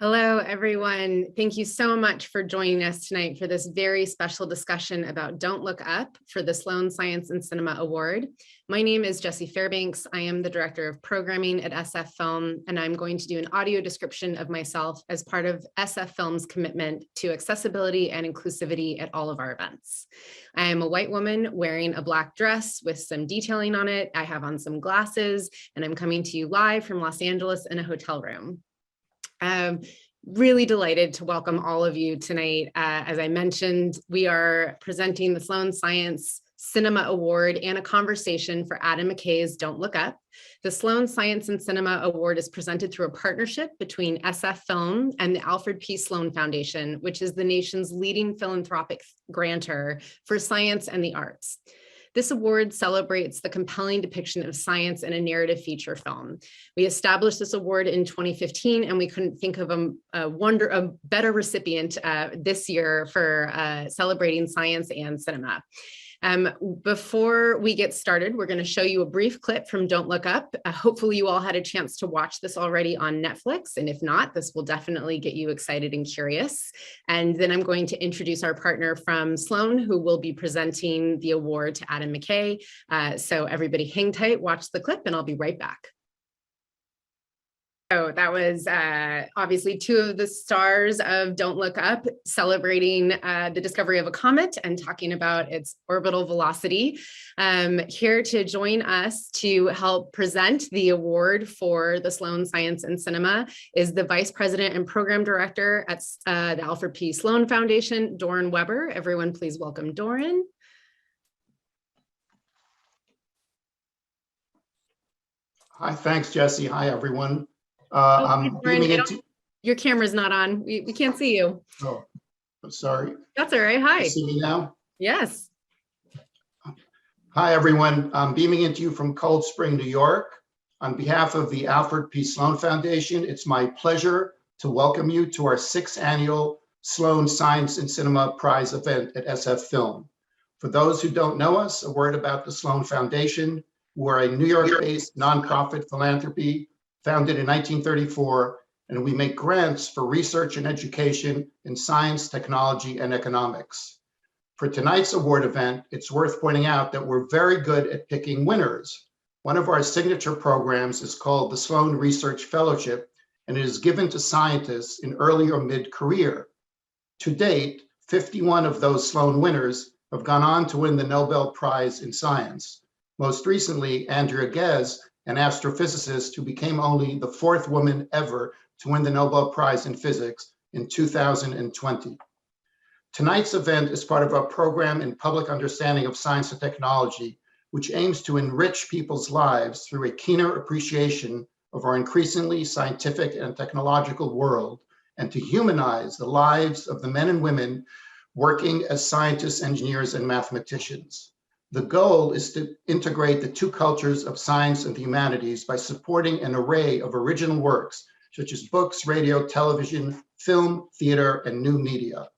Hello, everyone. Thank you so much for joining us tonight for this very special discussion about Don't Look Up for the Sloan Science and Cinema Award. My name is Jessie Fairbanks. I am the Director of Programming at SF Film, and I'm going to do an audio description of myself as part of SF Film's commitment to accessibility and inclusivity at all of our events. I am a white woman wearing a black dress with some detailing on it. I have on some glasses, and I'm coming to you live from Los Angeles in a hotel room. Really delighted to welcome all of you tonight. As I mentioned, we are presenting the Sloan Science Cinema Award and a conversation for Adam McKay's Don't Look Up. The Sloan Science and Cinema Award is presented through a partnership between SF Film and the Alfred P. Sloan Foundation, which is the nation's leading philanthropic grantor for science and the arts. This award celebrates the compelling depiction of science in a narrative feature film. We established this award in 2015, and we couldn't think of a better recipient this year for celebrating science and cinema. Before we get started, we're going to show you a brief clip from Don't Look Up. Hopefully you all had a chance to watch this already on Netflix, and if not, this will definitely get you excited and curious. And then I'm going to introduce our partner from Sloan, who will be presenting the award to Adam McKay. So everybody hang tight, watch the clip, and I'll be right back. So that was obviously two of the stars of Don't Look Up celebrating the discovery of a comet and talking about its orbital velocity. Here to join us to help present the award for the Sloan Science and Cinema is the Vice President and Program Director at the Alfred P. Sloan Foundation, Doran Weber. Everyone, please welcome Doran. Hi, thanks, Jessie. Hi, everyone. Your camera's not on. We can't see you. Oh, I'm sorry. That's all right. Hi. You see me now? Yes. Hi, everyone. I'm beaming into you from Cold Spring, New York. On behalf of the Alfred P. Sloan Foundation, it's my pleasure to welcome you to our 6th annual Sloan Science and Cinema Prize event at SF Film. For those who don't know us, a word about the Sloan Foundation. We're a New York-based nonprofit philanthropy founded in 1934, and we make grants for research and education in science, technology, and economics. For tonight's award event, it's worth pointing out that we're very good at picking winners. One of our signature programs is called the Sloan Research Fellowship, and it is given to scientists in early or mid-career. To date, 51 of those Sloan winners have gone on to win the Nobel Prize in Science. Most recently, Andrea Ghez, an astrophysicist who became only the 4th woman ever to win the Nobel Prize in Physics in 2020. Tonight's event is part of our program in public understanding of science and technology, which aims to enrich people's lives through a keener appreciation of our increasingly scientific and technological world, and to humanize the lives of the men and women working as scientists, engineers, and mathematicians. The goal is to integrate the two cultures of science and the humanities by supporting an array of original works, such as books, radio, television, film, theater, and new media.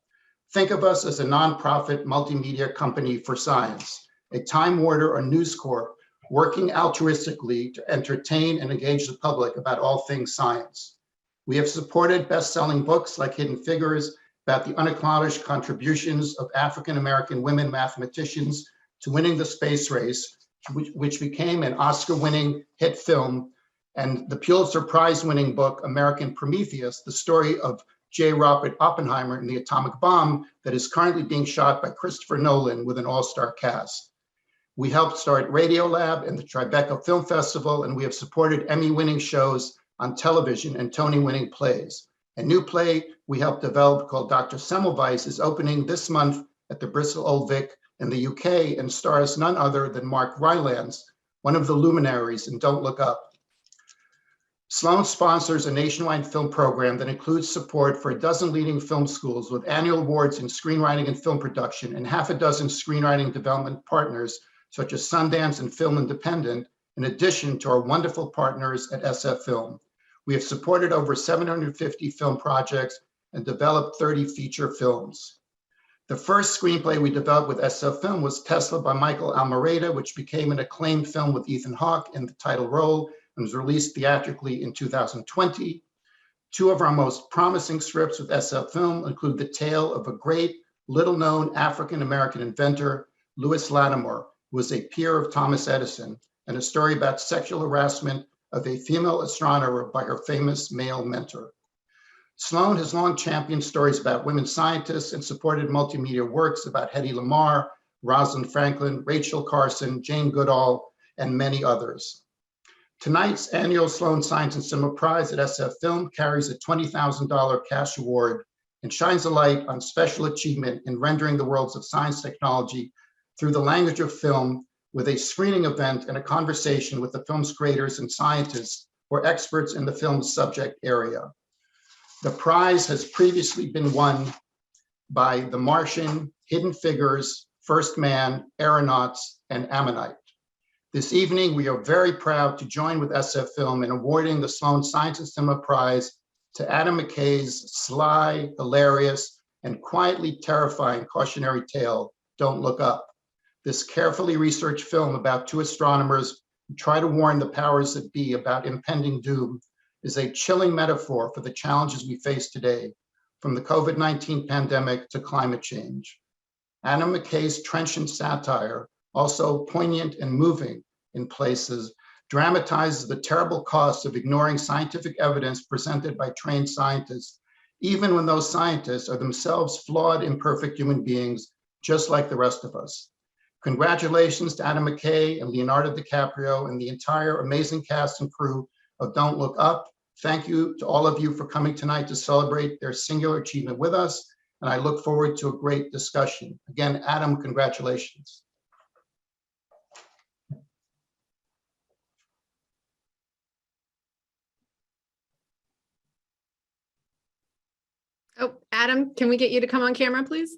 Think of us as a nonprofit multimedia company for science, a Time Warner or News Corp working altruistically to entertain and engage the public about all things science. We have supported best-selling books like Hidden Figures about the unacknowledged contributions of African-American women mathematicians to winning the space race, which became an Oscar-winning hit film, and the Pulitzer Prize-winning book, American Prometheus, the story of J. Robert Oppenheimer and the atomic bomb that is currently being shot by Christopher Nolan with an all-star cast. We helped start Radiolab and the Tribeca Film Festival, and we have supported Emmy-winning shows on television and Tony-winning plays. A new play we helped develop called Dr. Semmelweis is opening this month at the Bristol Old Vic in the UK and stars none other than Mark Rylance, one of the luminaries in Don't Look Up. Sloan sponsors a nationwide film program that includes support for a dozen leading film schools with annual awards in screenwriting and film production and half a dozen screenwriting development partners such as Sundance and Film Independent, in addition to our wonderful partners at SF Film. We have supported over 750 film projects and developed 30 feature films. The first screenplay we developed with SF Film was Tesla by Michael Almereyda, which became an acclaimed film with Ethan Hawke in the title role and was released theatrically in 2020. Two of our most promising scripts with SF Film include the tale of a great, little-known African-American inventor, Louis Lattimore, who was a peer of Thomas Edison, and a story about sexual harassment of a female astronomer by her famous male mentor. Sloan has long championed stories about women scientists and supported multimedia works about Hedy Lamarr, Rosalind Franklin, Rachel Carson, Jane Goodall, and many others. Tonight's annual Sloan Science and Cinema Prize at SF Film carries a $20,000 cash award and shines a light on special achievement in rendering the worlds of science technology through the language of film, with a screening event and a conversation with the film's creators and scientists or experts in the film's subject area. The prize has previously been won by The Martian, Hidden Figures, First Man, Aeronauts, and Ammonite. This evening, we are very proud to join with SF Film in awarding the Sloan Science and Cinema Prize to Adam McKay's sly, hilarious, and quietly terrifying cautionary tale, Don't Look Up. This carefully researched film about two astronomers who try to warn the powers that be about impending doom is a chilling metaphor for the challenges we face today, from the COVID-19 pandemic to climate change. Adam McKay's trenchant satire, also poignant and moving in places, dramatizes the terrible cost of ignoring scientific evidence presented by trained scientists, even when those scientists are themselves flawed, imperfect human beings, just like the rest of us. Congratulations to Adam McKay and Leonardo DiCaprio and the entire amazing cast and crew of Don't Look Up. Thank you to all of you for coming tonight to celebrate their singular achievement with us, and I look forward to a great discussion. Again, Adam, congratulations. Oh, Adam, can we get you to come on camera, please?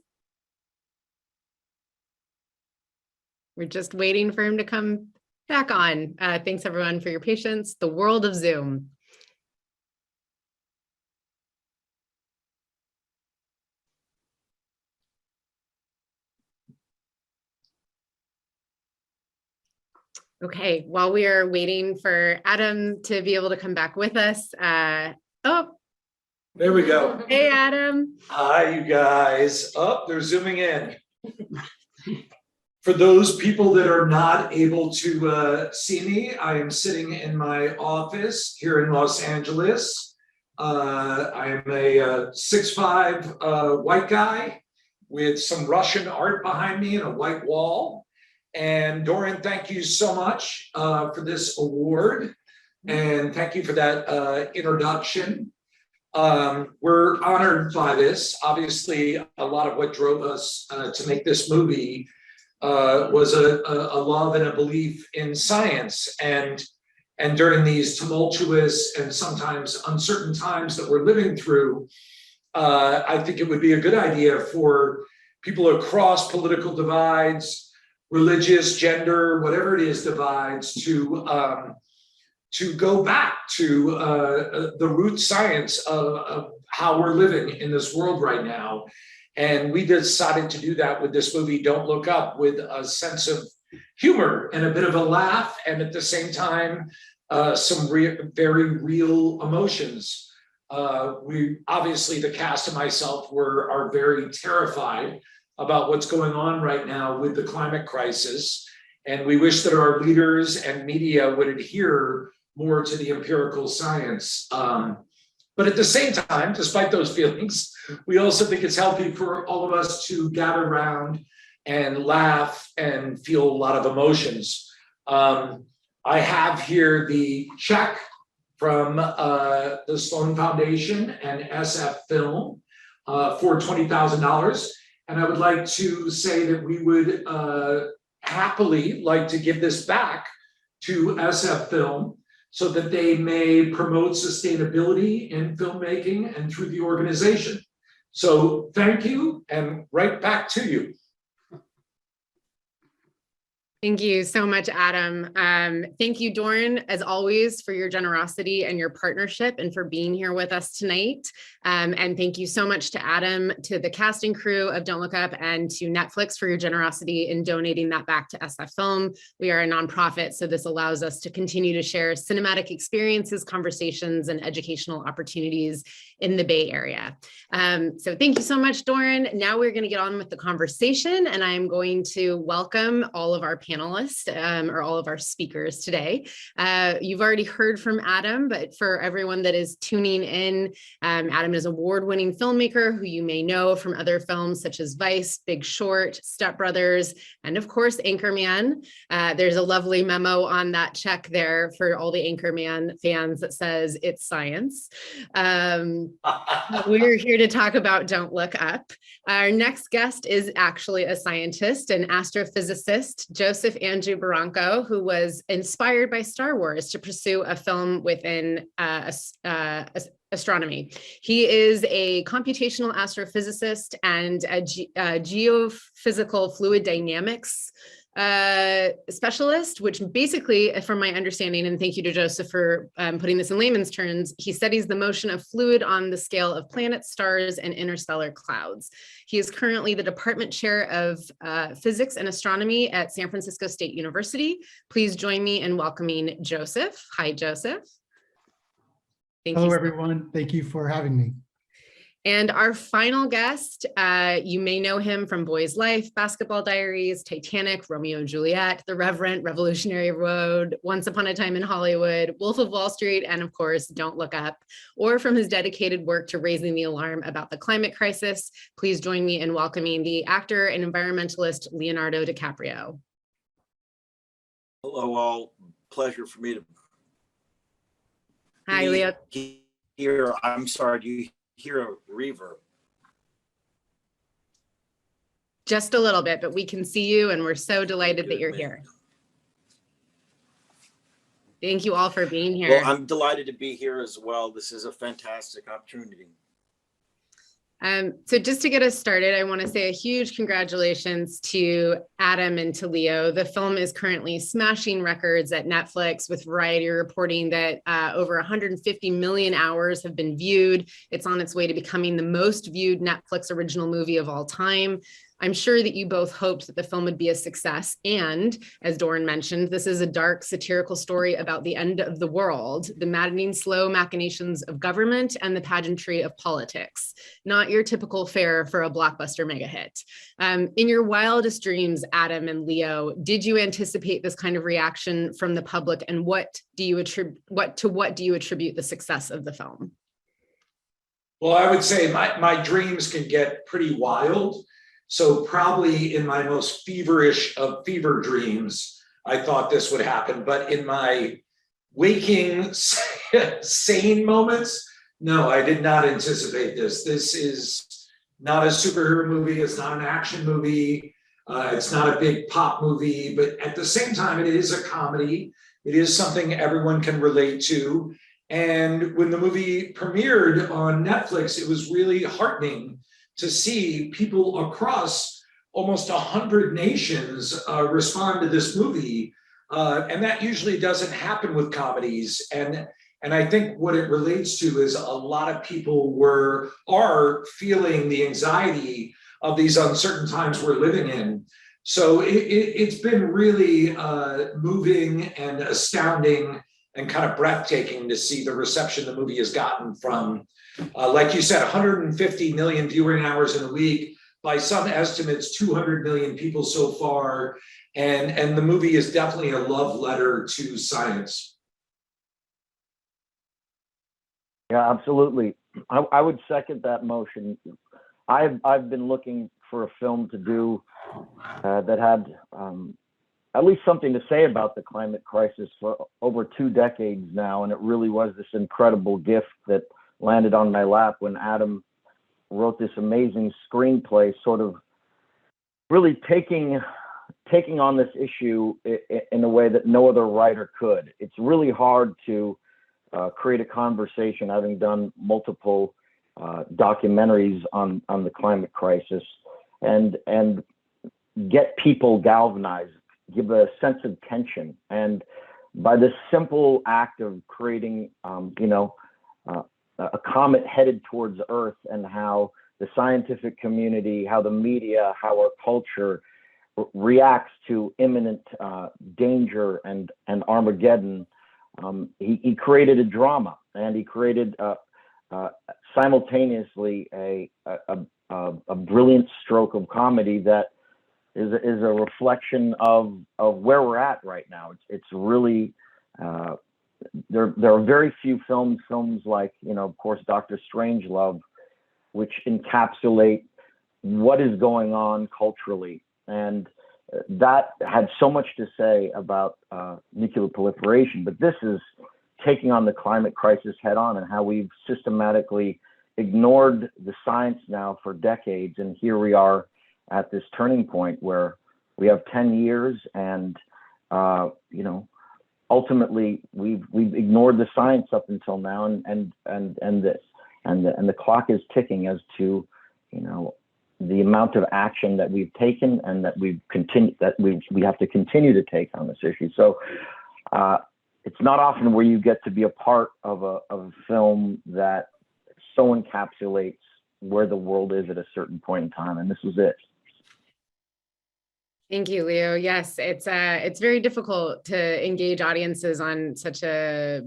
We're just waiting for him to come back on. Thanks everyone for your patience. The world of Zoom. Okay, while we are waiting for Adam to be able to come back with us. Oh, there we go. Hey, Adam. Hi, you guys. Oh, they're zooming in. For those people that are not able to see me, I am sitting in my office here in Los Angeles. I am a 6'5" white guy with some Russian art behind me and a white wall. And Dorian, thank you so much for this award. And thank you for that introduction. We're honored by this. Obviously, a lot of what drove us to make this movie was a love and a belief in science. And during these tumultuous and sometimes uncertain times that we're living through, I think it would be a good idea for people across political divides, religious, gender, whatever it is, divides, to go back to the root science of how we're living in this world right now. And we decided to do that with this movie, Don't Look Up, with a sense of humor and a bit of a laugh, and at the same time, some very real emotions. We obviously, the cast and myself are very terrified about what's going on right now with the climate crisis. And we wish that our leaders and media would adhere more to the empirical science. But at the same time, despite those feelings, we also think it's healthy for all of us to gather around and laugh and feel a lot of emotions. I have here the check from the Sloan Foundation and SF Film for $20,000. And I would like to say that we would happily like to give this back to SF Film so that they may promote sustainability in filmmaking and through the organization. So thank you, and right back to you. Thank you so much, Adam. Thank you, Doran, as always, for your generosity and your partnership and for being here with us tonight. And thank you so much to Adam, to the casting crew of Don't Look Up, and to Netflix for your generosity in donating that back to SF Film. We are a nonprofit, so this allows us to continue to share cinematic experiences, conversations, and educational opportunities in the Bay Area. So thank you so much, Doran. Now we're going to get on with the conversation, and I'm going to welcome all of our panelists or all of our speakers today. You've already heard from Adam, but for everyone that is tuning in, Adam is an award-winning filmmaker who you may know from other films such as Vice, Big Short, Step Brothers, and of course, Anchorman. There's a lovely memo on that check there for all the Anchorman fans that says it's science. We're here to talk about Don't Look Up. Our next guest is actually a scientist and astrophysicist, Joseph Andrew Barranco, who was inspired by Star Wars to pursue a film within astronomy. He is a computational astrophysicist and a geophysical fluid dynamics specialist, which basically, from my understanding, and thank you to Joseph for putting this in layman's terms, he studies the motion of fluid on the scale of planets, stars, and interstellar clouds. He is currently the department chair of physics and astronomy at San Francisco State University. Please join me in welcoming Joseph. Hi, Joseph. Thank you. Hello, everyone. Thank you for having me. And our final guest, you may know him from Boy's Life, Basketball Diaries, Titanic, Romeo and Juliet, The Reverend, Revolutionary Road, Once Upon a Time in Hollywood, Wolf of Wall Street, and of course, Don't Look Up, or from his dedicated work to raising the alarm about the climate crisis. Please join me in welcoming the actor and environmentalist Leonardo DiCaprio. Hello, all. Pleasure for me to Hi, Leo. Here, I'm sorry, do you hear a reverb? Just a little bit, but we can see you and we're so delighted that you're here. Thank you all for being here. Well, I'm delighted to be here as well. This is a fantastic opportunity. So just to get us started, I want to say a huge congratulations to Adam and to Leo. The film is currently smashing records at Netflix, with Variety reporting that over 150 million hours have been viewed. It's on its way to becoming the most viewed Netflix original movie of all time. I'm sure that you both hoped that the film would be a success. And as Doran mentioned, this is a dark satirical story about the end of the world, the maddening slow machinations of government, and the pageantry of politics. Not your typical fare for a blockbuster mega hit. In your wildest dreams, Adam and Leo, did you anticipate this kind of reaction from the public? And what do you attribute the success of the film? Well, I would say my dreams can get pretty wild. So probably in my most feverish of fever dreams, I thought this would happen. But in my waking, sane moments, no, I did not anticipate this. This is not a superhero movie. It's not an action movie. It's not a big pop movie. But at the same time, it is a comedy. It is something everyone can relate to. And when the movie premiered on Netflix, it was really heartening to see people across almost 100 nations respond to this movie. And that usually doesn't happen with comedies. And I think what it relates to is a lot of people are feeling the anxiety of these uncertain times we're living in. So it's been really moving and astounding and kind of breathtaking to see the reception the movie has gotten from, like you said, 150 million viewing hours in a week. By some estimates, 200 million people so far. And the movie is definitely a love letter to science. Yeah, absolutely. I would second that motion. I've been looking for a film to do that had at least something to say about the climate crisis for over 2 decades now, and it really was this incredible gift that landed on my lap when Adam wrote this amazing screenplay, sort of really taking on this issue in a way that no other writer could. It's really hard to create a conversation, having done multiple documentaries on the climate crisis, and get people galvanized give a sense of tension. And by this simple act of creating, a comet headed towards Earth, and how the scientific community, how the media, how our culture reacts to imminent danger and Armageddon, he created a drama, and he created simultaneously a brilliant stroke of comedy that is a reflection of where we're at right now. It's really there are very few films like, of course, Dr. Strangelove, which encapsulate what is going on culturally. And that had so much to say about nuclear proliferation, but this is taking on the climate crisis head on, and how we've systematically ignored the science now for decades. And here we are at this turning point where we have 10 years, and ultimately we've ignored the science up until now, and the clock is ticking as to the amount of action that we've taken, and that we have to continue to take on this issue. So it's not often where you get to be a part of a film that so encapsulates where the world is at a certain point in time, and this was it. Thank you, Leo. Yes, it's very difficult to engage audiences on such a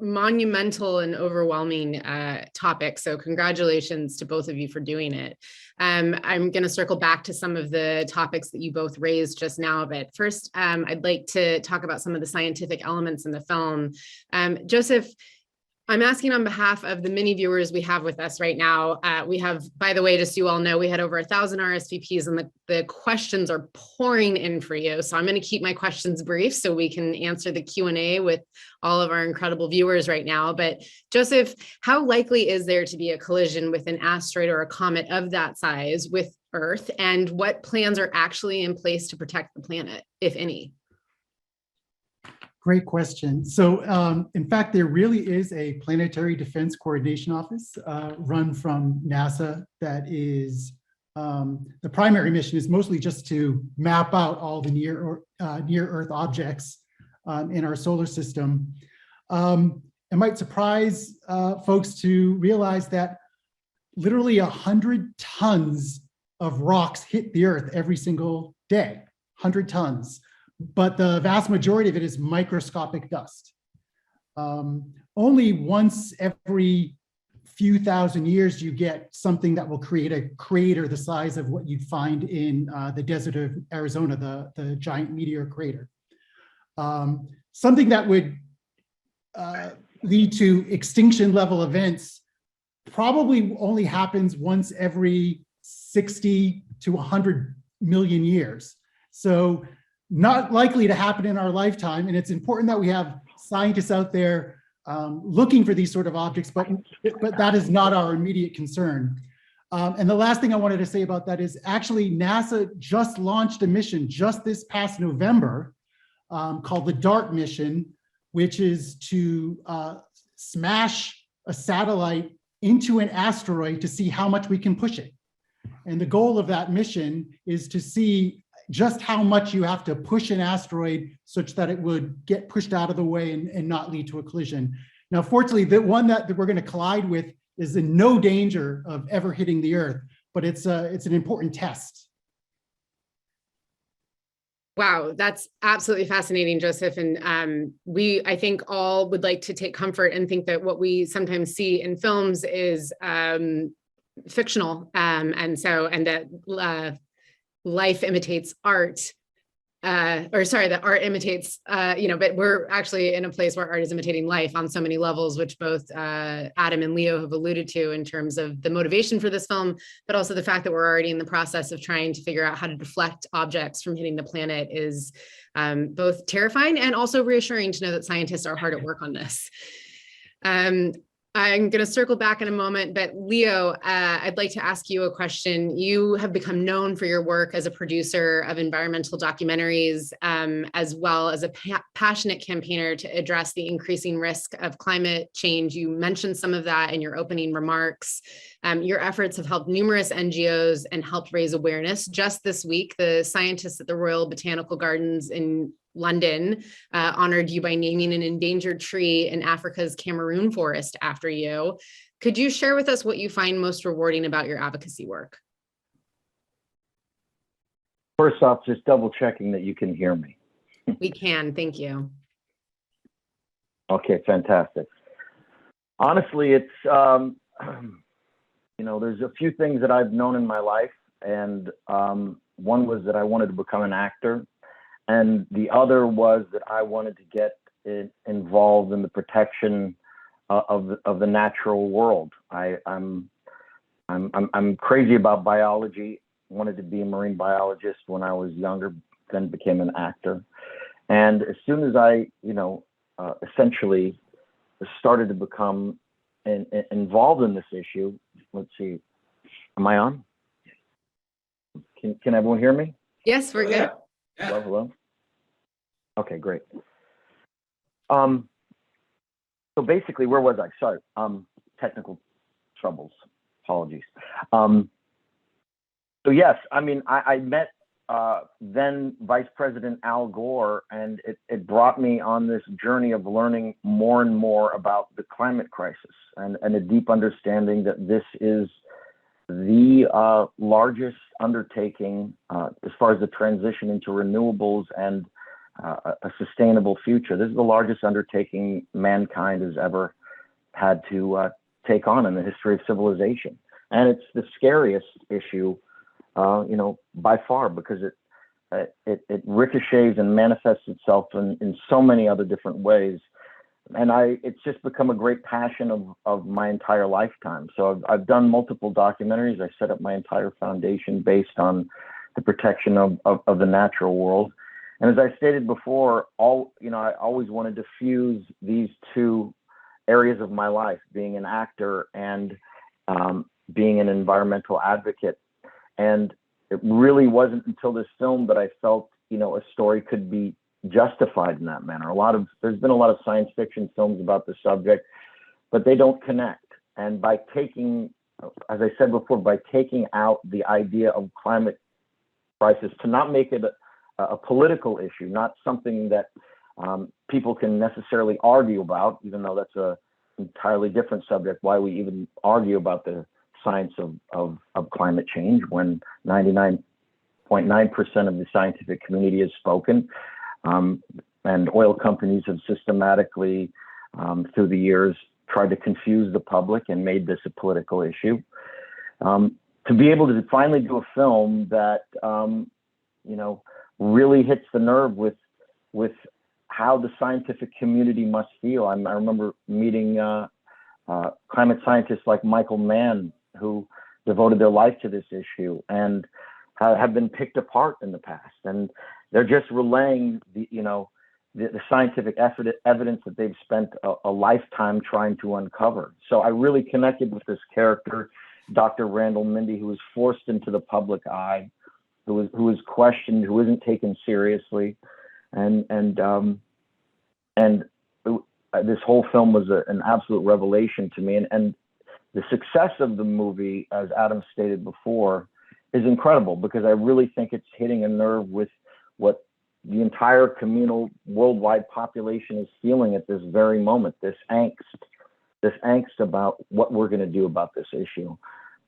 monumental and overwhelming topic. So congratulations to both of you for doing it. I'm going to circle back to some of the topics that you both raised just now, but first, I'd like to talk about some of the scientific elements in the film. Joseph, I'm asking on behalf of the many viewers we have with us right now. We have, by the way, just so you all know, we had over 1,000 RSVPs, and the questions are pouring in for you. So I'm going to keep my questions brief so we can answer the Q&A with all of our incredible viewers right now. But Joseph, how likely is there to be a collision with an asteroid or a comet of that size with Earth? And what plans are actually in place to protect the planet, if any? Great question. So in fact, there really is a Planetary Defense Coordination Office run from NASA that is, the primary mission is mostly just to map out all the near Earth objects in our solar system. It might surprise folks to realize that literally 100 tons of rocks hit the Earth every single day, 100 tons. But the vast majority of it is microscopic dust. Only once every few thousand years you get something that will create a crater the size of what you'd find in the desert of Arizona, the giant meteor crater. Something that would lead to extinction level events probably only happens once every 60 to 100 million years. So not likely to happen in our lifetime. And it's important that we have scientists out there looking for these sort of objects, but that is not our immediate concern. And the last thing I wanted to say about that is actually NASA just launched a mission just this past November called the DART mission, which is to smash a satellite into an asteroid to see how much we can push it. And the goal of that mission is to see just how much you have to push an asteroid such that it would get pushed out of the way and not lead to a collision. Now, fortunately, the one that we're going to collide with is in no danger of ever hitting the Earth, but it's an important test. Wow, that's absolutely fascinating, Joseph. And I think all would like to take comfort and think that what we sometimes see in films is fictional, and that life imitates art, that art imitates, but we're actually in a place where art is imitating life on so many levels, which both Adam and Leo have alluded to in terms of the motivation for this film, but also the fact that we're already in the process of trying to figure out how to deflect objects from hitting the planet is both terrifying and also reassuring to know that scientists are hard at work on this. I'm going to circle back in a moment, but Leo, I'd like to ask you a question. You have become known for your work as a producer of environmental documentaries, as well as a passionate campaigner to address the increasing risk of climate change. You mentioned some of that in your opening remarks. Your efforts have helped numerous NGOs and helped raise awareness. Just this week, the scientists at the Royal Botanical Gardens in London honored you by naming an endangered tree in Africa's Cameroon forest after you. Could you share with us what you find most rewarding about your advocacy work? First off, just double checking that you can hear me. We can, thank you. Okay, fantastic. Honestly, it's, you know, there's a few things that I've known in my life, and one was that I wanted to become an actor. And the other was that I wanted to get involved in the protection of the natural world. I'm crazy about biology. Wanted to be a marine biologist when I was younger, then became an actor. And as soon as I, you know, essentially started to become involved in this issue, let's see, am I on? Can everyone hear me? Yes, we're good. Hello, hello. Okay, great. So basically, where was I? Sorry, technical troubles. Apologies. So yes, I mean, I met then Vice President Al Gore, and it brought me on this journey of learning more and more about the climate crisis and a deep understanding that this is the largest undertaking as far as the transition into renewables and a sustainable future. This is the largest undertaking mankind has ever had to take on in the history of civilization. And it's the scariest issue, you know, by far, because it ricochets and manifests itself in so many other different ways. And it's just become a great passion of my entire lifetime. So I've done multiple documentaries. I set up my entire foundation based on the protection of the natural world. And as I stated before, I always wanted to fuse these two areas of my life, being an actor and being an environmental advocate. And it really wasn't until this film that I felt, you know, a story could be justified in that manner. There's been a lot of science fiction films about the subject, but they don't connect. And by taking, as I said before, by taking out the idea of climate crisis, to not make it a political issue, not something that people can necessarily argue about, even though that's a entirely different subject, why we even argue about the science of climate change when 99.9% of the scientific community has spoken. And oil companies have systematically, through the years, tried to confuse the public and made this a political issue. To be able to finally do a film that, you know, really hits the nerve with how the scientific community must feel. I remember meeting climate scientists like Michael Mann, who devoted their life to this issue and have been picked apart in the past. And they're just relaying the scientific evidence that they've spent a lifetime trying to uncover. So I really connected with this character, Dr. Randall Mindy, who was forced into the public eye, who was questioned, who isn't taken seriously, and this whole film was an absolute revelation to me. And the success of the movie, as Adam stated before, is incredible, because I really think it's hitting a nerve with what the entire communal worldwide population is feeling at this very moment, this angst about what we're going to do about this issue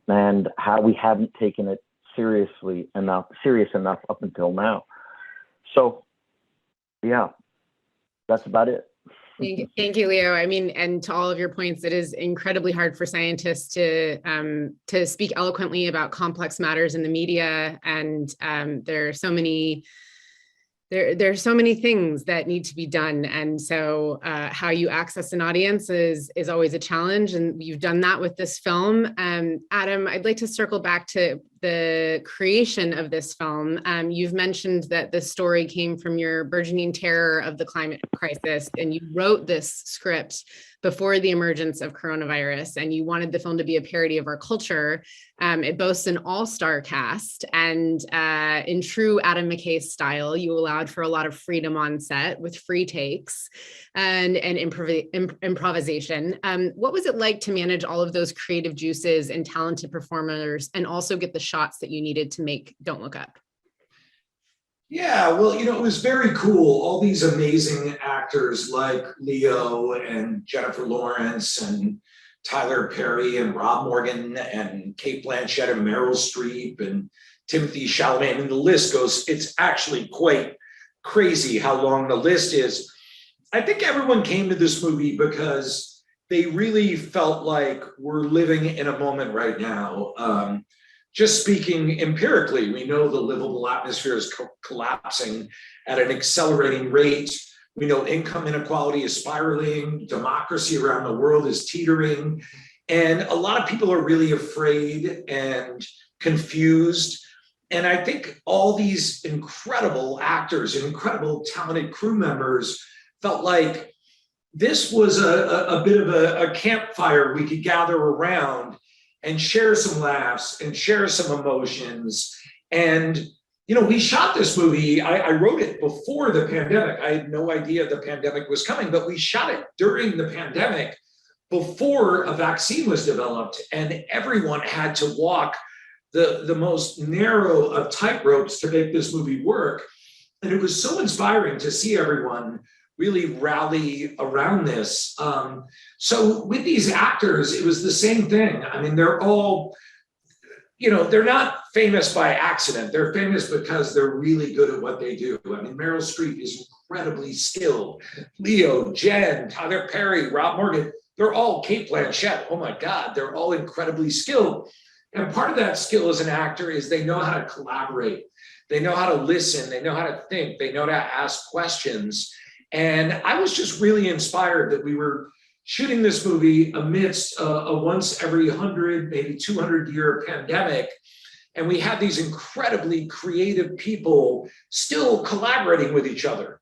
and how we haven't taken it serious enough up until now. So yeah, that's about it. Thank you, Leo. I mean, and to all of your points, it is incredibly hard for scientists to speak eloquently about complex matters in the media, and there are so many things that need to be done. And so how you access an audience is always a challenge, and you've done that with this film. Adam, I'd like to circle back to the creation of this film. You've mentioned that the story came from your burgeoning terror of the climate crisis, and you wrote this script before the emergence of coronavirus, and you wanted the film to be a parody of our culture. It boasts an all-star cast, and in true Adam McKay style, you allowed for a lot of freedom on set with free takes and improvisation. What was it like to manage all of those creative juices and talented performers, and also get the shots that you needed to make Don't Look Up? Yeah, well, it was very cool. All these amazing actors like Leo and Jennifer Lawrence and Tyler Perry and Rob Morgan and Cate Blanchett and Meryl Streep and Timothy Chalamet, and the list goes, it's actually quite crazy how long the list is. I think everyone came to this movie because they really felt like we're living in a moment right now. Just speaking empirically, we know the livable atmosphere is collapsing at an accelerating rate. We know income inequality is spiraling, democracy around the world is teetering, and a lot of people are really afraid and confused. And I think all these incredible actors and incredible talented crew members felt like this was a bit of a campfire we could gather around and share some laughs and share some emotions. And, we shot this movie, I wrote it before the pandemic. I had no idea the pandemic was coming, but we shot it during the pandemic before a vaccine was developed, and everyone had to walk the most narrow of tightropes to make this movie work. And it was so inspiring to see everyone really rally around this. So with these actors, it was the same thing. I mean, they're all, they're not famous by accident. They're famous because they're really good at what they do. I mean, Meryl Streep is incredibly skilled. Leo, Jen, Tyler Perry, Rob Morgan, they're all Cate Blanchett. Oh my God, they're all incredibly skilled. And part of that skill as an actor is they know how to collaborate. They know how to listen. They know how to think. They know how to ask questions. And I was just really inspired that we were shooting this movie amidst a once every 100, maybe 200-year pandemic. And we had these incredibly creative people still collaborating with each other.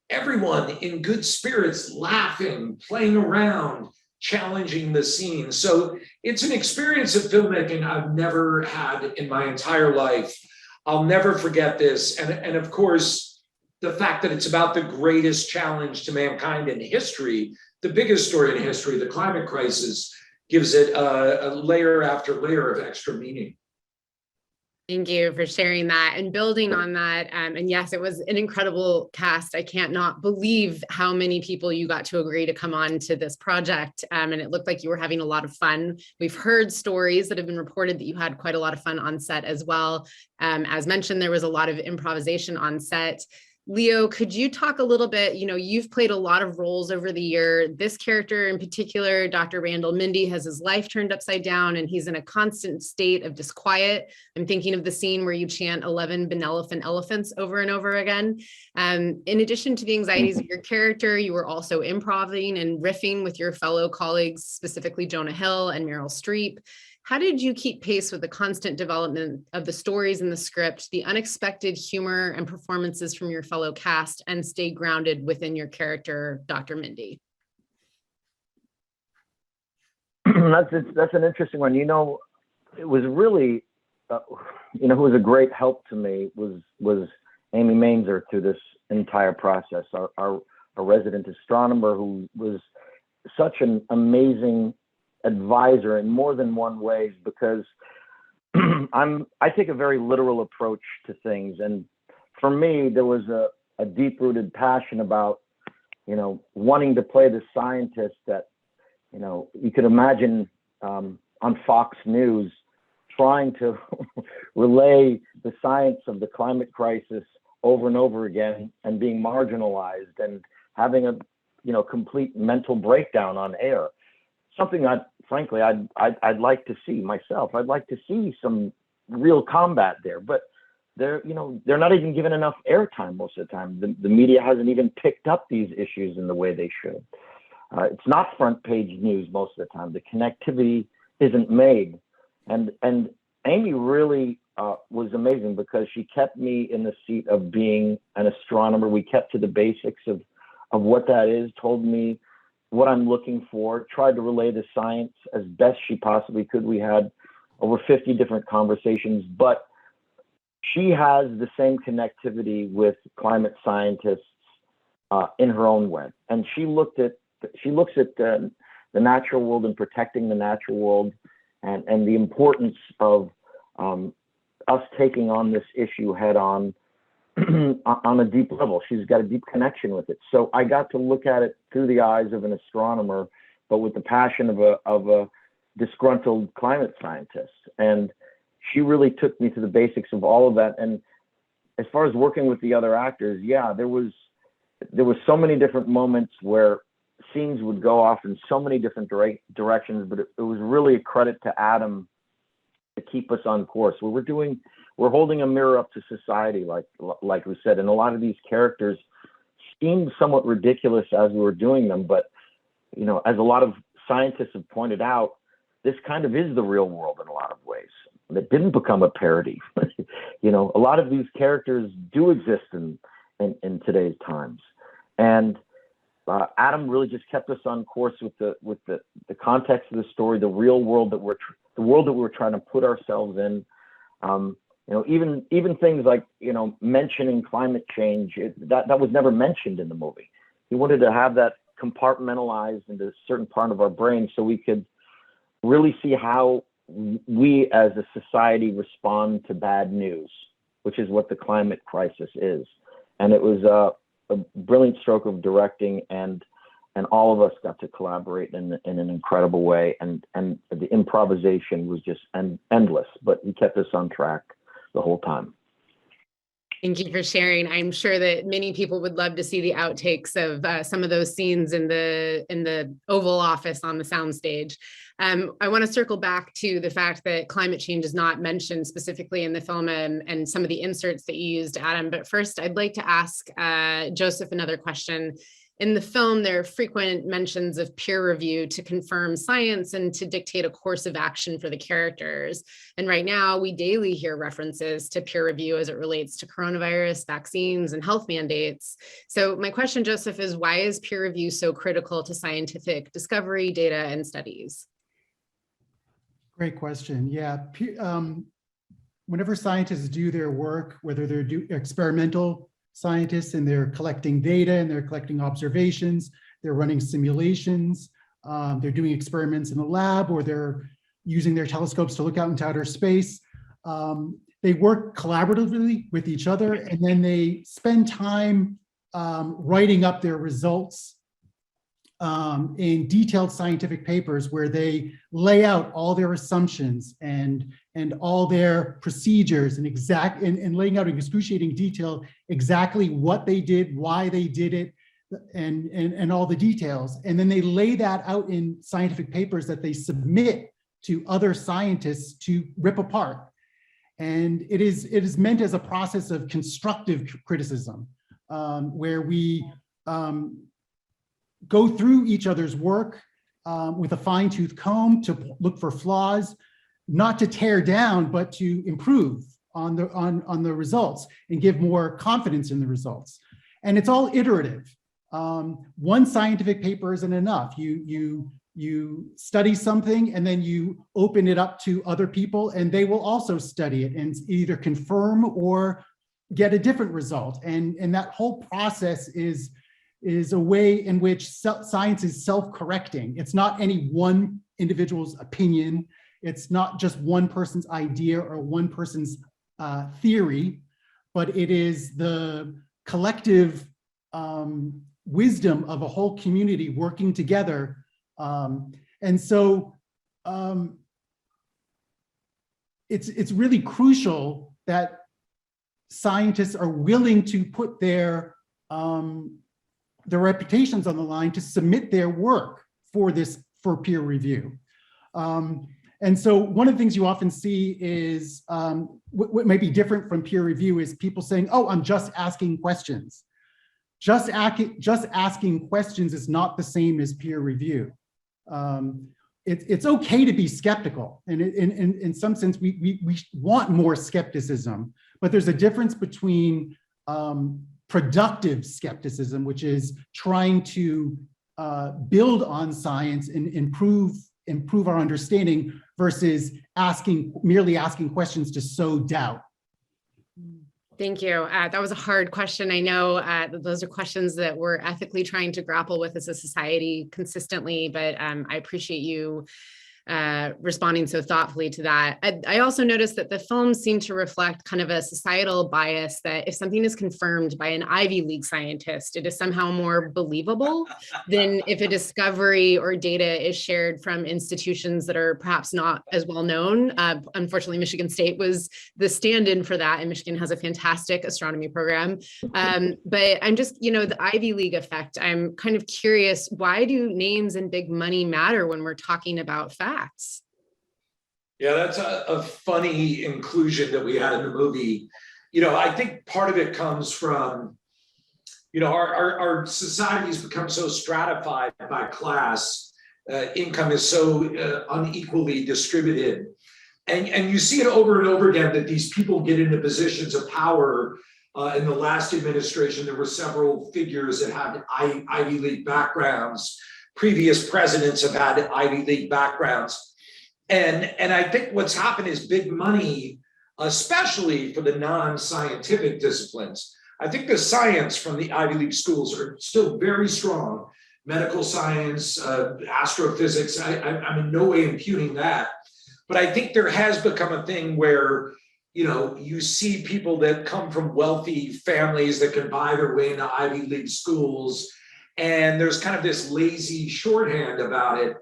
Everyone in good spirits, laughing, playing around, challenging the scene. So it's an experience of filmmaking I've never had in my entire life. I'll never forget this. And of course, the fact that it's about the greatest challenge to mankind in history, the biggest story in history, the climate crisis, gives it a layer after layer of extra meaning. Thank you for sharing that and building on that. And yes, it was an incredible cast. I can't not believe how many people you got to agree to come on to this project. And it looked like you were having a lot of fun. We've heard stories that have been reported that you had quite a lot of fun on set as well. As mentioned, there was a lot of improvisation on set. Leo, could you talk a little bit, you've played a lot of roles over the year. This character in particular, Dr. Randall Mindy, has his life turned upside down and he's in a constant state of disquiet. I'm thinking of the scene where you chant 11 benevolent elephants over and over again. In addition to the anxieties of your character, you were also improvising and riffing with your fellow colleagues, specifically Jonah Hill and Meryl Streep. How did you keep pace with the constant development of the stories in the script, the unexpected humor and performances from your fellow cast, and stay grounded within your character, Dr. Mindy? That's an interesting one. It was really, who was a great help to me was Amy Mainzer through this entire process, our resident astronomer, who was such an amazing advisor in more than one ways, because I take a very literal approach to things. And for me, there was a deep-rooted passion about, wanting to play the scientist that, you could imagine on Fox News trying to relay the science of the climate crisis over and over again and being marginalized and having a complete mental breakdown on air. Something that, frankly, I'd like to see myself. I'd like to see some real combat there, but they're not even given enough airtime most of the time. The media hasn't even picked up these issues in the way they should. It's not front page news most of the time. The connectivity isn't made, and Amy really was amazing because she kept me in the seat of being an astronomer. We kept to the basics of what that is, told me what I'm looking for, tried to relay the science as best she possibly could. We had over 50 different conversations, but she has the same connectivity with climate scientists in her own way. And she looks at the natural world and protecting the natural world and the importance of us taking on this issue head on on a deep level. She's got a deep connection with it. So I got to look at it through the eyes of an astronomer, but with the passion of a disgruntled climate scientist. And she really took me to the basics of all of that. And as far as working with the other actors, yeah, there was so many different moments where scenes would go off in so many different directions, but it was really a credit to Adam to keep us on course. We're holding a mirror up to society, like we said, and a lot of these characters seemed somewhat ridiculous as we were doing them, but as a lot of scientists have pointed out, this kind of is the real world in a lot of ways. It didn't become a parody. A lot of these characters do exist in today's times, and Adam really just kept us on course with the context of the story, the real world the world that we're trying to put ourselves in. Even things like mentioning climate change, that was never mentioned in the movie. He wanted to have that compartmentalized into a certain part of our brain so we could really see how we as a society respond to bad news, which is what the climate crisis is. And it was a brilliant stroke of directing, and all of us got to collaborate in an incredible way. And the improvisation was just endless, but he kept us on track the whole time. Thank you for sharing. I'm sure that many people would love to see the outtakes of some of those scenes in the Oval Office on the soundstage. I want to circle back to the fact that climate change is not mentioned specifically in the film and some of the inserts that you used, Adam. But first, I'd like to ask Joseph another question. In the film, there are frequent mentions of peer review to confirm science and to dictate a course of action for the characters. And right now, we daily hear references to peer review as it relates to coronavirus, vaccines, and health mandates. So my question, Joseph, is why is peer review so critical to scientific discovery, data, and studies? Great question. Yeah. Whenever scientists do their work, whether they're experimental scientists and they're collecting data and they're collecting observations, they're running simulations, they're doing experiments in the lab, or they're using their telescopes to look out into outer space. They work collaboratively with each other, and then they spend time writing up their results in detailed scientific papers where they lay out all their assumptions and all their procedures and laying out in excruciating detail exactly what they did, why they did it, and all the details. And then they lay that out in scientific papers that they submit to other scientists to rip apart. And it is meant as a process of constructive criticism, where we go through each other's work with a fine-tooth comb to look for flaws, not to tear down, but to improve on the results and give more confidence in the results. And it's all iterative. One scientific paper isn't enough. You study something and then you open it up to other people and they will also study it and either confirm or get a different result. And that whole process is a way in which science is self-correcting. It's not any one individual's opinion. It's not just one person's idea or one person's theory, but it is the collective wisdom of a whole community working together. And so it's really crucial that scientists are willing to put their reputations on the line to submit their work for peer review. And so one of the things you often see is what may be different from peer review is people saying, oh, I'm just asking questions. Just asking questions is not the same as peer review. it's okay to be skeptical. And in some sense, we want more skepticism, but there's a difference between productive skepticism, which is trying to build on science and improve our understanding, versus merely asking questions to sow doubt. Thank you. That was a hard question. I know those are questions that we're ethically trying to grapple with as a society consistently, but I appreciate you responding so thoughtfully to that. I also noticed that the films seem to reflect kind of a societal bias that if something is confirmed by an Ivy League scientist, it is somehow more believable than if a discovery or data is shared from institutions that are perhaps not as well known. Unfortunately, Michigan State was the stand-in for that, and Michigan has a fantastic astronomy program. But I'm just, the Ivy League effect, I'm kind of curious, why do names and big money matter when we're talking about facts? Yeah, that's a funny inclusion that we had in the movie. I think part of it comes from, our society's become so stratified by class. Income is so unequally distributed. And you see it over and over again that these people get into positions of power. In the last administration, there were several figures that had Ivy League backgrounds. Previous presidents have had Ivy League backgrounds. And I think what's happened is big money, especially for the non-scientific disciplines. I think the science from the Ivy League schools are still very strong. Medical science, astrophysics, I'm in no way impugning that. But I think there has become a thing where, you see people that come from wealthy families that can buy their way into Ivy League schools. And there's kind of this lazy shorthand about it.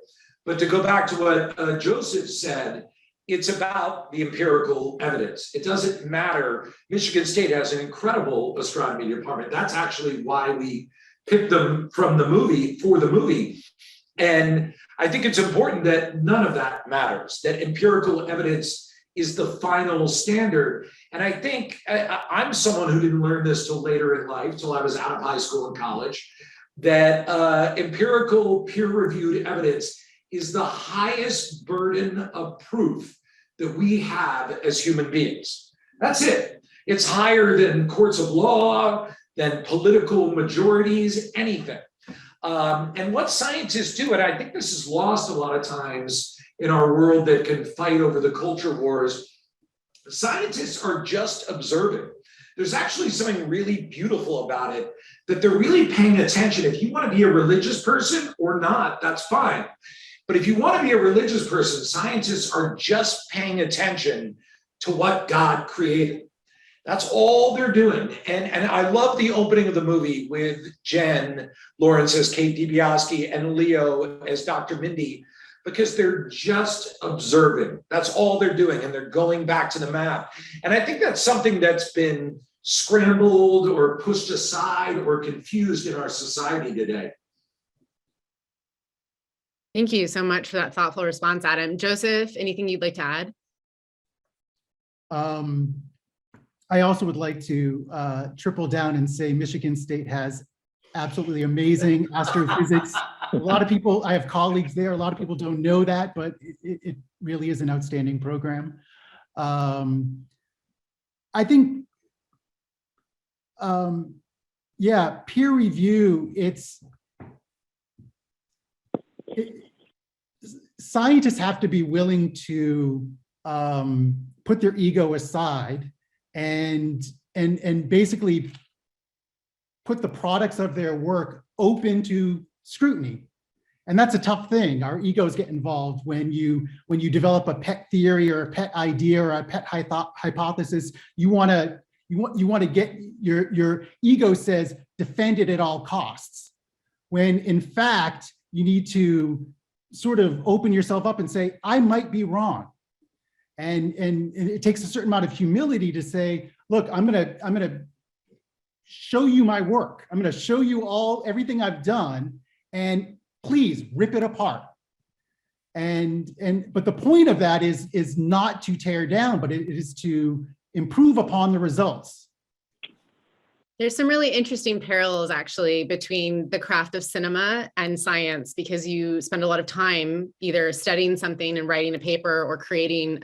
But to go back to what Joseph said, it's about the empirical evidence. It doesn't matter. Michigan State has an incredible astronomy department. That's actually why we picked them from the movie for the movie. And I think it's important that none of that matters, that empirical evidence is the final standard. And I think I'm someone who didn't learn this till later in life, till I was out of high school and college, that empirical peer-reviewed evidence is the highest burden of proof that we have as human beings. That's it. It's higher than courts of law, than political majorities, anything. And what scientists do, and I think this is lost a lot of times in our world that can fight over the culture wars, scientists are just observing. There's actually something really beautiful about it, that they're really paying attention. If you want to be a religious person or not, that's fine. But if you want to be a religious person, scientists are just paying attention to what God created. That's all they're doing. And I love the opening of the movie with Jen Lawrence as Kate DiBiase and Leo as Dr. Mindy, because they're just observing. That's all they're doing. And they're going back to the map. And I think that's something that's been scrambled or pushed aside or confused in our society today. Thank you so much for that thoughtful response, Adam. Joseph, anything you'd like to add? I also would like to triple down and say Michigan State has absolutely amazing astrophysics. A lot of people, I have colleagues there, a lot of people don't know that, but it really is an outstanding program. I think, yeah, peer review, scientists have to be willing to put their ego aside and basically put the products of their work open to scrutiny. And that's a tough thing. Our egos get involved when you develop a pet theory or a pet idea or a pet hypothesis. You want to get your ego says defend it at all costs, when in fact you need to sort of open yourself up and say, I might be wrong. And it takes a certain amount of humility to say, look, I'm gonna show you my work. I'm gonna show you everything I've done, and please rip it apart. But the point of that is not to tear down, but it is to improve upon the results. There's some really interesting parallels actually between the craft of cinema and science, because you spend a lot of time either studying something and writing a paper or creating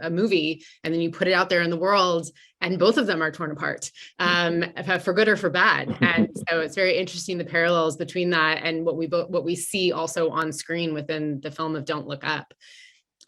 a movie, and then you put it out there in the world, and both of them are torn apart, for good or for bad. And so it's very interesting, the parallels between that and what we see also on screen within the film of Don't Look Up.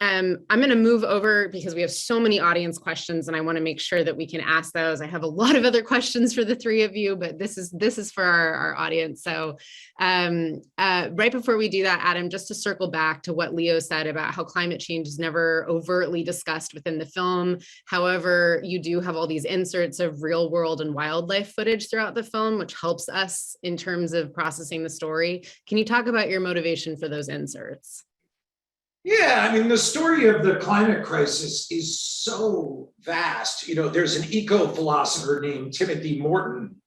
I'm going to move over because we have so many audience questions, and I want to make sure that we can ask those. I have a lot of other questions for the three of you, but this is for our audience. So right before we do that, Adam, just to circle back to what Leo said about how climate change is never overtly discussed within the film. However, you do have all these inserts of real world and wildlife footage throughout the film, which helps us in terms of processing the story. Can you talk about your motivation for those inserts? Yeah, I mean, the story of the climate crisis is so vast. You know, there's an eco-philosopher named Timothy Morton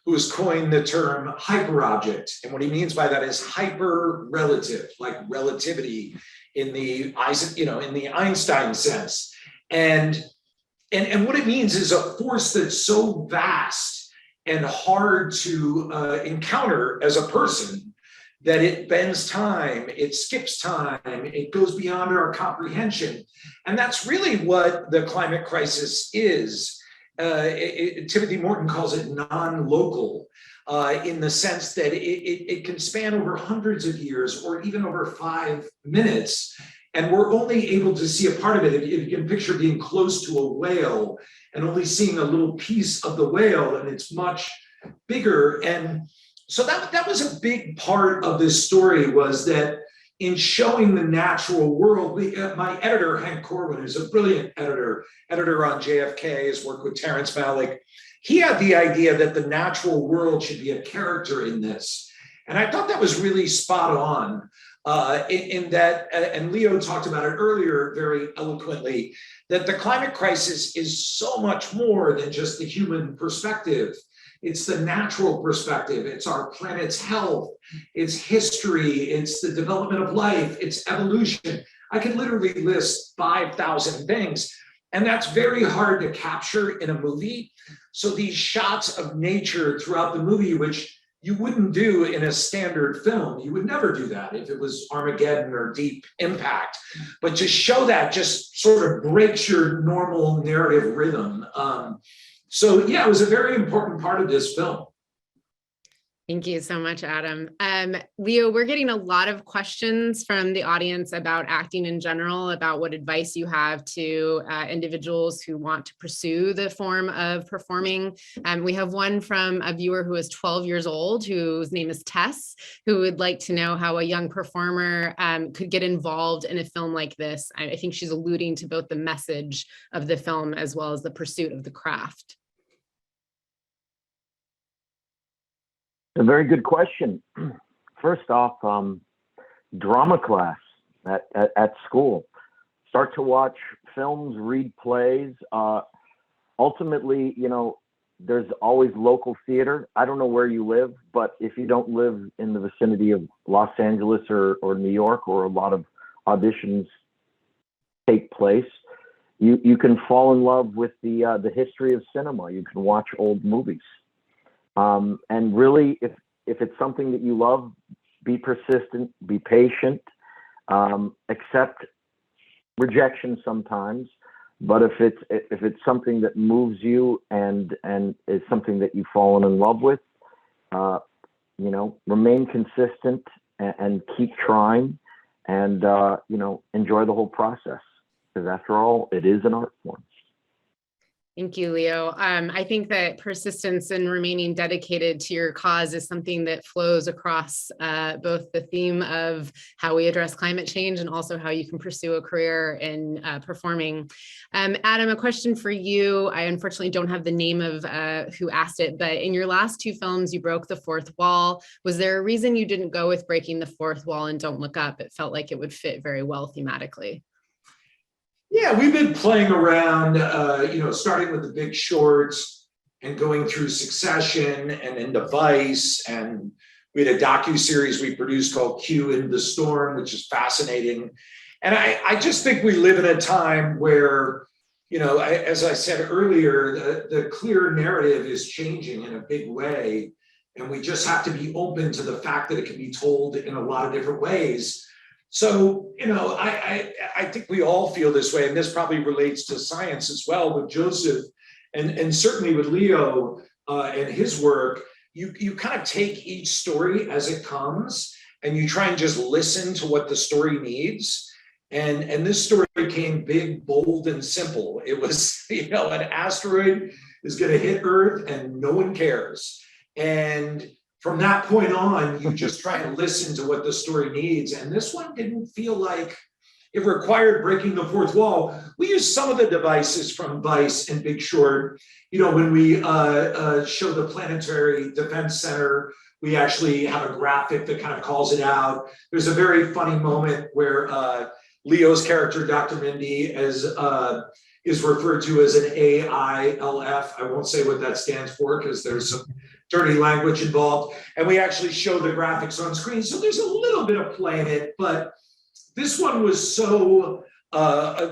who has coined the term hyperobject. And what he means by that is hyper-relative, like relativity in the, in the Einstein sense. And what it means is a force that's so vast and hard to encounter as a person that it bends time, it skips time, it goes beyond our comprehension. And that's really what the climate crisis is. Timothy Morton calls it non-local, in the sense that it can span over hundreds of years or even over 5 minutes. And we're only able to see a part of it. If you can picture being close to a whale and only seeing a little piece of the whale, and it's much bigger. And so that was a big part of this story, was that in showing the natural world, my editor, Hank Corwin, who's a brilliant editor on JFK, has worked with Terrence Malick. He had the idea that the natural world should be a character in this. And I thought that was really spot on in that, and Leo talked about it earlier very eloquently, that the climate crisis is so much more than just the human perspective. It's the natural perspective. It's our planet's health. It's history. It's the development of life. It's evolution. I could literally list 5,000 things. And that's very hard to capture in a movie. So these shots of nature throughout the movie, which you wouldn't do in a standard film. You would never do that if it was Armageddon or Deep Impact. But to show that just sort of breaks your normal narrative rhythm. So yeah, it was a very important part of this film. Thank you so much, Adam. Leo, we're getting a lot of questions from the audience about acting in general, about what advice you have to individuals who want to pursue the form of performing. We have one from a viewer who is 12 years old, whose name is Tess, who would like to know how a young performer could get involved in a film like this. I think she's alluding to both the message of the film as well as the pursuit of the craft. A very good question. First off, drama class at school. Start to watch films, read plays. Ultimately, you know, there's always local theater. I don't know where you live, but if you don't live in the vicinity of Los Angeles or New York, or a lot of auditions take place, you can fall in love with the history of cinema. You can watch old movies. And really, if it's something that you love, be persistent, be patient, accept rejection sometimes. But if it's something that moves you and is something that you've fallen in love with, you know, remain consistent and keep trying, and you know, enjoy the whole process, because after all, it is an art form. Thank you, Leo. I think that persistence and remaining dedicated to your cause is something that flows across both the theme of how we address climate change and also how you can pursue a career in performing. Adam, a question for you. I unfortunately don't have the name of who asked it, but in your last two films, you broke the fourth wall. Was there a reason you didn't go with breaking the fourth wall and Don't Look Up? It felt like it would fit very well thematically. Yeah, we've been playing around, you know, starting with The Big Short and going through Succession and into Vice. And we had a docuseries we produced called Q in the Storm, which is fascinating. And I just think we live in a time where as I said earlier, the clear narrative is changing in a big way. And we just have to be open to the fact that it can be told in a lot of different ways. So, I think we all feel this way, and this probably relates to science as well with Joseph, and certainly with Leo and his work. You kind of take each story as it comes, and you try and just listen to what the story needs. And this story came big, bold, and simple. It was, an asteroid is going to hit Earth, and no one cares. And from that point on, you just try and listen to what the story needs. And this one didn't feel like it required breaking the fourth wall. We used some of the devices from Vice and Big Short. When we show the Planetary Defense Center, we actually have a graphic that kind of calls it out. There's a very funny moment where Leo's character, Dr. Mindy, is referred to as an AILF. I won't say what that stands for because there's some dirty language involved. And we actually show the graphics on screen. So there's a little bit of play in it, but this one was so,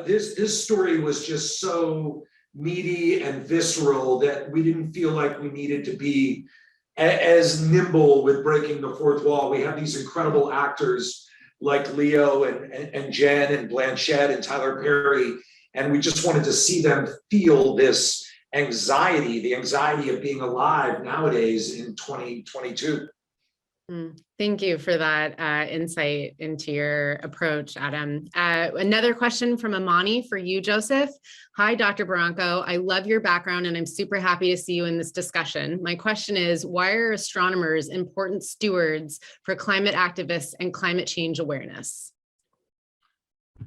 this story was just so meaty and visceral that we didn't feel like we needed to be as nimble with breaking the fourth wall. We have these incredible actors like Leo and Jen and Blanchett and Tyler Perry, and we just wanted to see them feel this anxiety, the anxiety of being alive nowadays in 2022. Thank you for that insight into your approach, Adam. Another question from Amani for you, Joseph. Hi, Dr. Barranco. I love your background and I'm super happy to see you in this discussion. My question is, why are astronomers important stewards for climate activists and climate change awareness?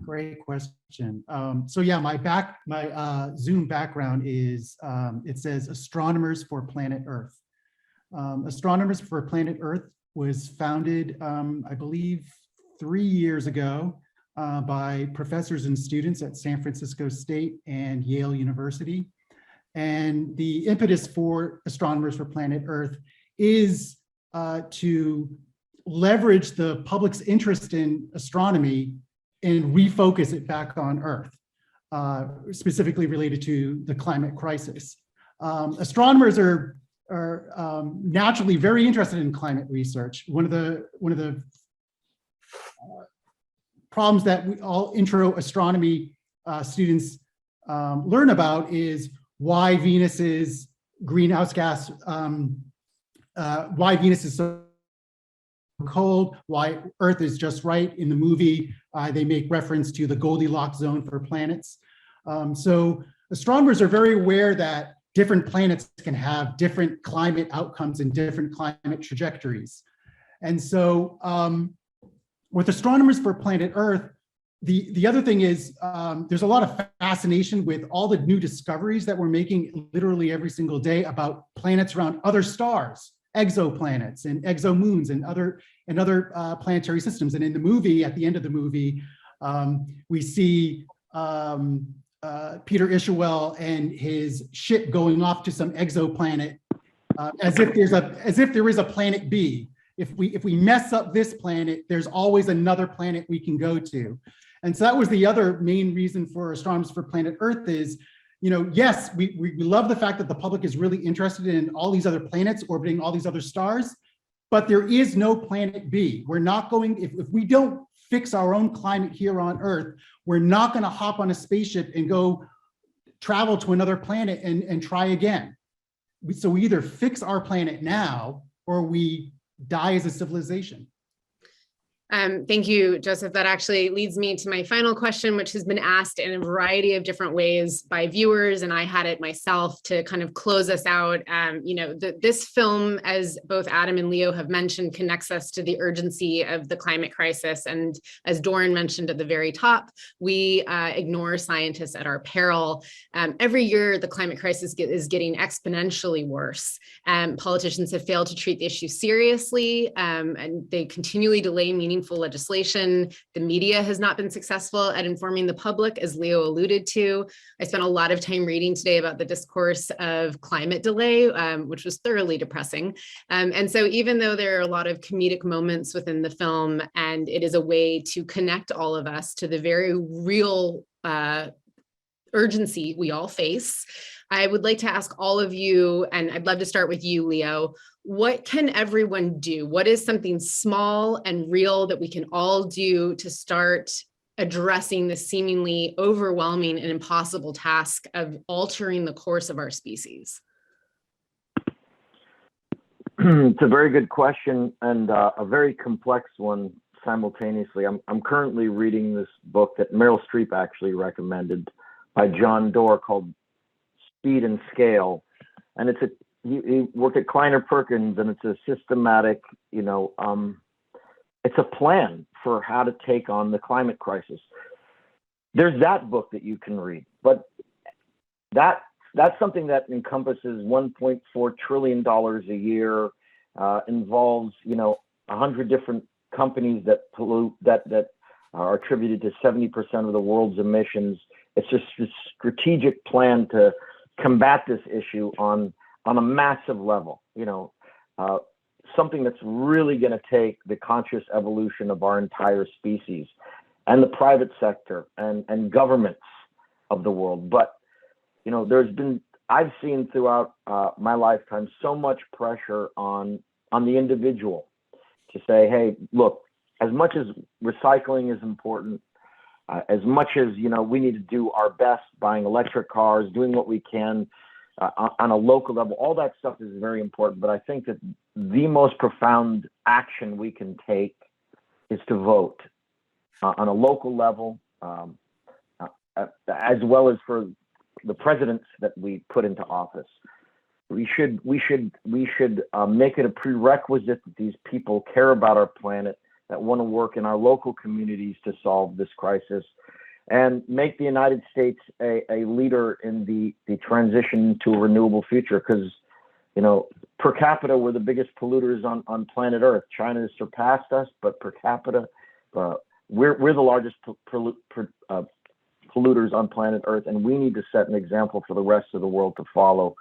Great question. So yeah, my Zoom background is, it says Astronomers for Planet Earth. Astronomers for Planet Earth was founded, I believe, 3 years ago by professors and students at San Francisco State and Yale University. And the impetus for Astronomers for Planet Earth is to leverage the public's interest in astronomy and refocus it back on Earth, specifically related to the climate crisis. Astronomers are naturally very interested in climate research. One of the problems that we all intro astronomy students learn about is why Venus's greenhouse gas, why Venus is so cold, why Earth is just right. In the movie, they make reference to the Goldilocks zone for planets. So astronomers are very aware that different planets can have different climate outcomes and different climate trajectories. And so with Astronomers for Planet Earth, the other thing is there's a lot of fascination with all the new discoveries that we're making literally every single day about planets around other stars, exoplanets and exomoons and other planetary systems. And in the movie, at the end of the movie, we see Peter Ishmael and his ship going off to some exoplanet, as if there is a planet B. If we mess up this planet, there's always another planet we can go to. And so that was the other main reason for Astronomers for Planet Earth is, yes, we love the fact that the public is really interested in all these other planets orbiting all these other stars, but there is no planet B. We're not going, if we don't fix our own climate here on Earth, we're not going to hop on a spaceship and go travel to another planet and try again. So we either fix our planet now or we die as a civilization. Thank you, Joseph. That actually leads me to my final question, which has been asked in a variety of different ways by viewers, and I had it myself to kind of close us out. This film, as both Adam and Leo have mentioned, connects us to the urgency of the climate crisis. And as Doran mentioned at the very top, we ignore scientists at our peril. Every year, the climate crisis is getting exponentially worse. Politicians have failed to treat the issue seriously, and they continually delay meaningful legislation. The media has not been successful at informing the public, as Leo alluded to. I spent a lot of time reading today about the discourse of climate delay, which was thoroughly depressing. And so even though there are a lot of comedic moments within the film, and it is a way to connect all of us to the very real urgency we all face. I would like to ask all of you, and I'd love to start with you, Leo, what can everyone do? What is something small and real that we can all do to start addressing the seemingly overwhelming and impossible task of altering the course of our species? It's a very good question and a very complex one simultaneously. I'm currently reading this book that Meryl Streep actually recommended by John Doerr called Speed and Scale. And he worked at Kleiner Perkins, and it's a systematic, it's a plan for how to take on the climate crisis. There's that book that you can read, but that's something that encompasses $1.4 trillion a year, involves, 100 different companies that pollute, that are attributed to 70% of the world's emissions. It's just a strategic plan to combat this issue on a massive level, something that's really going to take the conscious evolution of our entire species and the private sector and governments of the world. But I've seen throughout my lifetime so much pressure on the individual to say, hey, look, as much as recycling is important, as much as we need to do our best buying electric cars, doing what we can on a local level, all that stuff is very important. But I think that the most profound action we can take is to vote on a local level, as well as for the presidents that we put into office. We should make it a prerequisite that these people care about our planet, that want to work in our local communities to solve this crisis, and make the United States a leader in the transition to a renewable future. Because, per capita, we're the biggest polluters on planet Earth. China has surpassed us, but per capita, we're the largest polluters on planet Earth, and we need to set an example for the rest of the world to follow.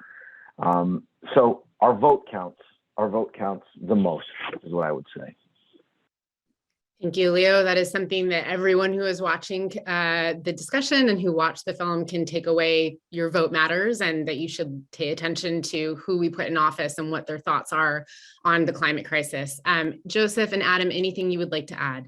So our vote counts. Our vote counts the most, is what I would say. Thank you, Leo. That is something that everyone who is watching the discussion and who watched the film can take away. Your vote matters, and that you should pay attention to who we put in office and what their thoughts are on the climate crisis. Joseph and Adam, anything you would like to add?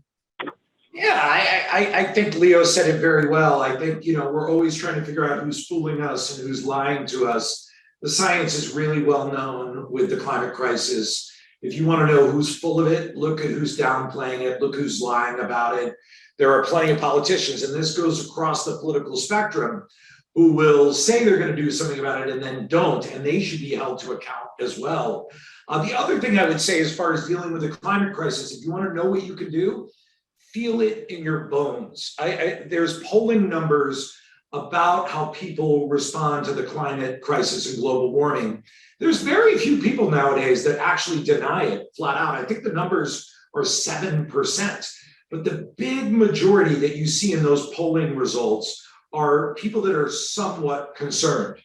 Yeah, I think Leo said it very well. I think, we're always trying to figure out who's fooling us and who's lying to us. The science is really well known with the climate crisis. If you want to know who's full of it, look at who's downplaying it, look who's lying about it. There are plenty of politicians, and this goes across the political spectrum, who will say they're going to do something about it and then don't, and they should be held to account as well. The other thing I would say as far as dealing with the climate crisis, if you want to know what you can do, feel it in your bones. There's polling numbers about how people respond to the climate crisis and global warming. There's very few people nowadays that actually deny it flat out. I think the numbers are 7%, but the big majority that you see in those polling results are people that are somewhat concerned.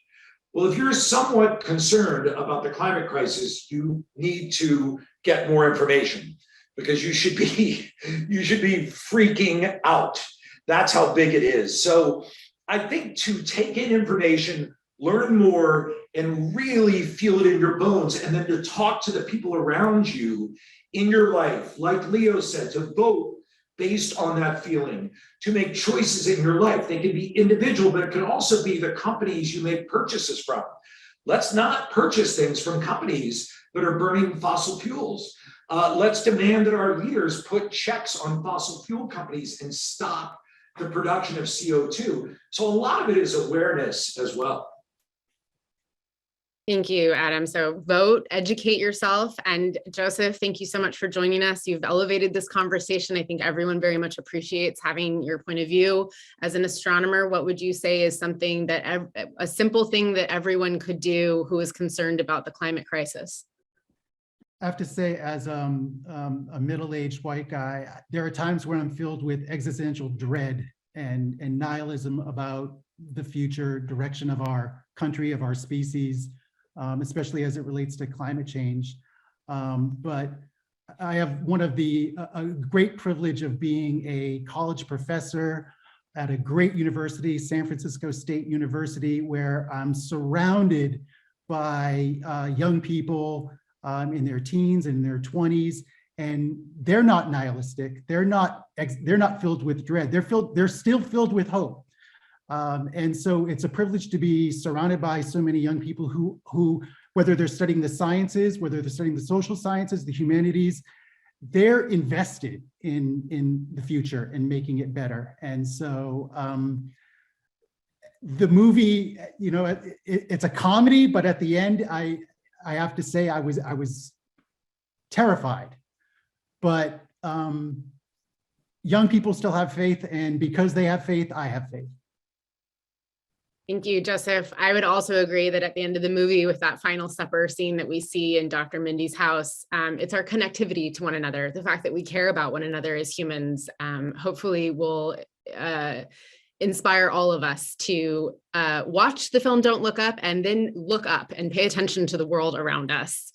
Well, if you're somewhat concerned about the climate crisis, you need to get more information, because you should be freaking out. That's how big it is. So I think to take in information, learn more, and really feel it in your bones, and then to talk to the people around you in your life, like Leo said, to vote based on that feeling, to make choices in your life. They can be individual, but it can also be the companies you make purchases from. Let's not purchase things from companies that are burning fossil fuels. Let's demand that our leaders put checks on fossil fuel companies and stop the production of CO2. So a lot of it is awareness as well. Thank you, Adam. So vote, educate yourself. And Joseph, thank you so much for joining us. You've elevated this conversation. I think everyone very much appreciates having your point of view. As an astronomer, what would you say is something that a simple thing that everyone could do who is concerned about the climate crisis? I have to say, as a middle-aged white guy, there are times when I'm filled with existential dread and nihilism about the future direction of our country, of our species, especially as it relates to climate change. But I have a great privilege of being a college professor at a great university, San Francisco State University, where I'm surrounded by young people in their teens and their 20s, and they're not nihilistic. They're not filled with dread. They're still filled with hope. And so it's a privilege to be surrounded by so many young people who, whether they're studying the sciences, whether they're studying the social sciences, the humanities, they're invested in the future and making it better. And so the movie, you know, it's a comedy, but at the end, I have to say I was terrified. But young people still have faith, and because they have faith, I have faith. Thank you, Joseph. I would also agree that at the end of the movie, with that final supper scene that we see in Dr. Mindy's house, it's our connectivity to one another. The fact that we care about one another as humans, hopefully will inspire all of us to watch the film Don't Look Up, and then look up and pay attention to the world around us.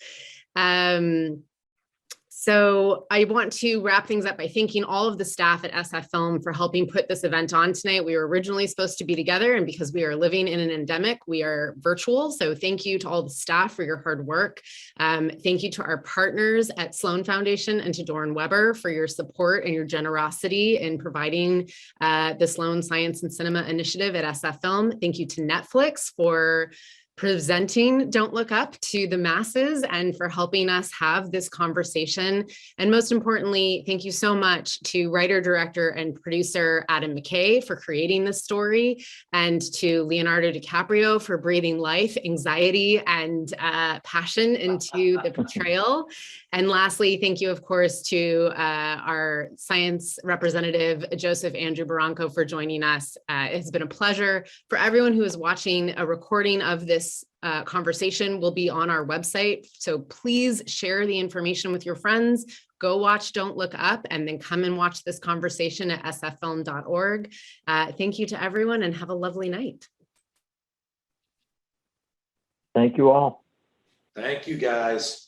So I want to wrap things up by thanking all of the staff at SF Film for helping put this event on tonight. We were originally supposed to be together, and because we are living in an endemic, we are virtual. So thank you to all the staff for your hard work. Thank you to our partners at Sloan Foundation and to Doran Weber for your support and your generosity in providing the Sloan Science and Cinema Initiative at SF Film. Thank you to Netflix for presenting Don't Look Up to the masses and for helping us have this conversation. And most importantly, thank you so much to writer, director, and producer Adam McKay for creating this story, and to Leonardo DiCaprio for breathing life, anxiety, and passion into the portrayal. And lastly, thank you, of course, to our science representative, Joseph Andrew Barranco, for joining us. It has been a pleasure. For everyone who is watching, a recording of this conversation will be on our website. So please share the information with your friends. Go watch Don't Look Up, and then come and watch this conversation at sffilm.org. Thank you to everyone, and have a lovely night. Thank you all. Thank you, guys.